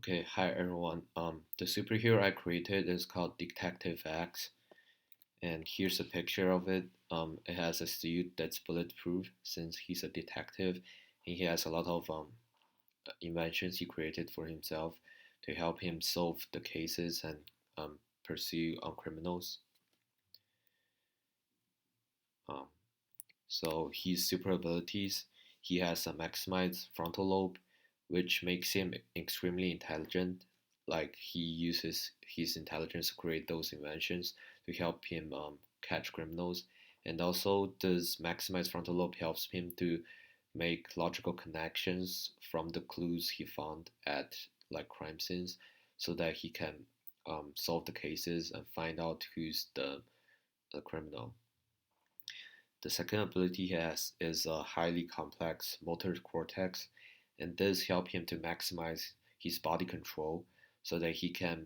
Okay, hi everyone. The superhero I created is called Detective X, and here's a picture of it. It has a suit that's bulletproof since he's a detective, and he has a lot of inventions he created for himself to help him solve the cases and pursue criminals. Um, so his super abilities, he has a maximized frontal lobe, which makes him extremely intelligent. Like he uses his intelligence to create those inventions to help him catch criminals. And also, this maximized frontal lobe helps him to make logical connections from the clues he found at like crime scenes, so that he can solve the cases and find out who's the criminal. The second ability he has is a highly complex motor cortex, and this helps him to maximize his body control so that he can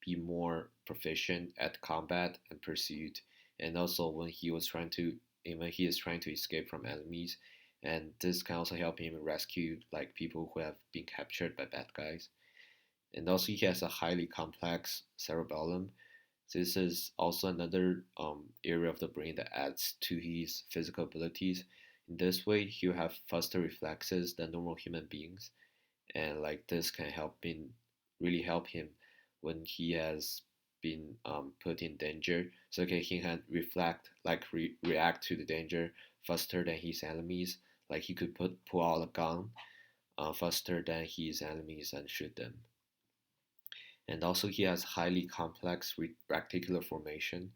be more proficient at combat and pursuit, and also when he is trying to escape from enemies, and this can also help him rescue like people who have been captured by bad guys. And also he has a highly complex cerebellum. This is also another area of the brain that adds to his physical abilities. In this way, he'll have faster reflexes than normal human beings, and like this can really help him when he has been put in danger. So okay, he can react to the danger faster than his enemies. Like he could pull out a gun faster than his enemies and shoot them. And also he has highly complex reticular formation.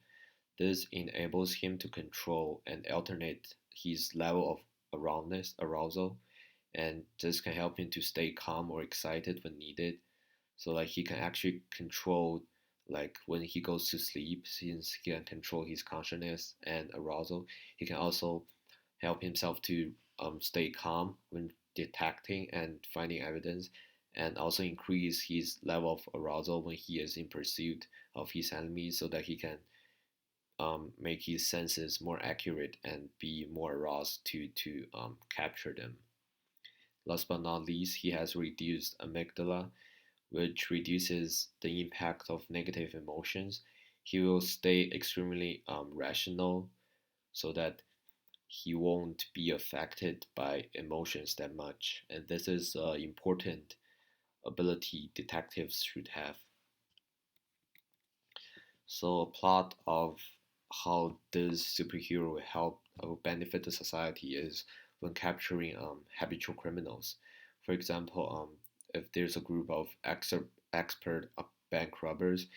This enables him to control and alternate his level of arousal, and this can help him to stay calm or excited when needed. So like he can actually control like when he goes to sleep, since he can control his consciousness and arousal. He can also help himself to stay calm when detecting and finding evidence, and also increase his level of arousal when he is in pursuit of his enemies, so that he can make his senses more accurate and be more aroused to capture them. Last but not least, he has reduced amygdala, which reduces the impact of negative emotions. He will stay extremely rational, so that he won't be affected by emotions that much. And this is an important ability detectives should have. So, a plot of how this superhero will will benefit the society is when capturing habitual criminals. For example, if there's a group of expert bank robbers,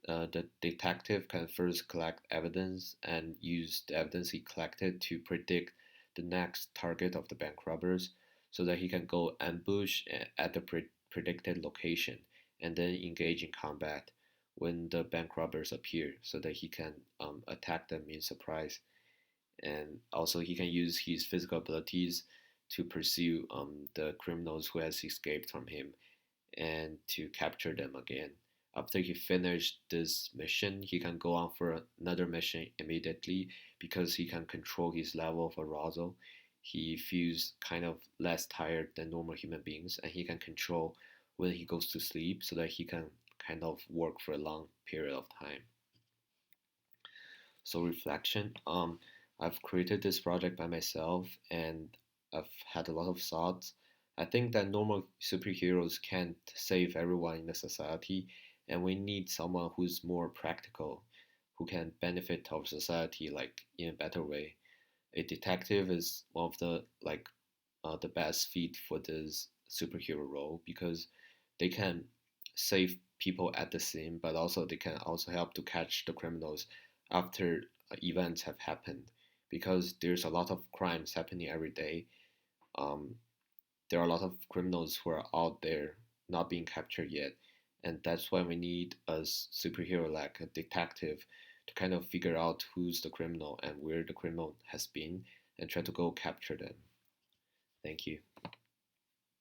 the detective can first collect evidence and use the evidence he collected to predict the next target of the bank robbers, so that he can go ambush at the predicted location and then engage in combat when the bank robbers appear, so that he can attack them in surprise. And also he can use his physical abilities to pursue the criminals who has escaped from him and to capture them again. After he finished this mission, he can go on for another mission immediately, because he can control his level of arousal. He feels kind of less tired than normal human beings, and he can control when he goes to sleep, so that he can kind of work for a long period of time. So reflection. I've created this project by myself, and I've had a lot of thoughts. I think that normal superheroes can't save everyone in the society, and we need someone who's more practical, who can benefit our society like in a better way. A detective is one of the best fit for this superhero role, because they can save people at the scene, but also they can also help to catch the criminals after events have happened. Because there's a lot of crimes happening every day. Um, there are a lot of criminals who are out there not being captured yet, and that's why we need a superhero like a detective to kind of figure out who's the criminal and where the criminal has been, and try to go capture them. Thank you.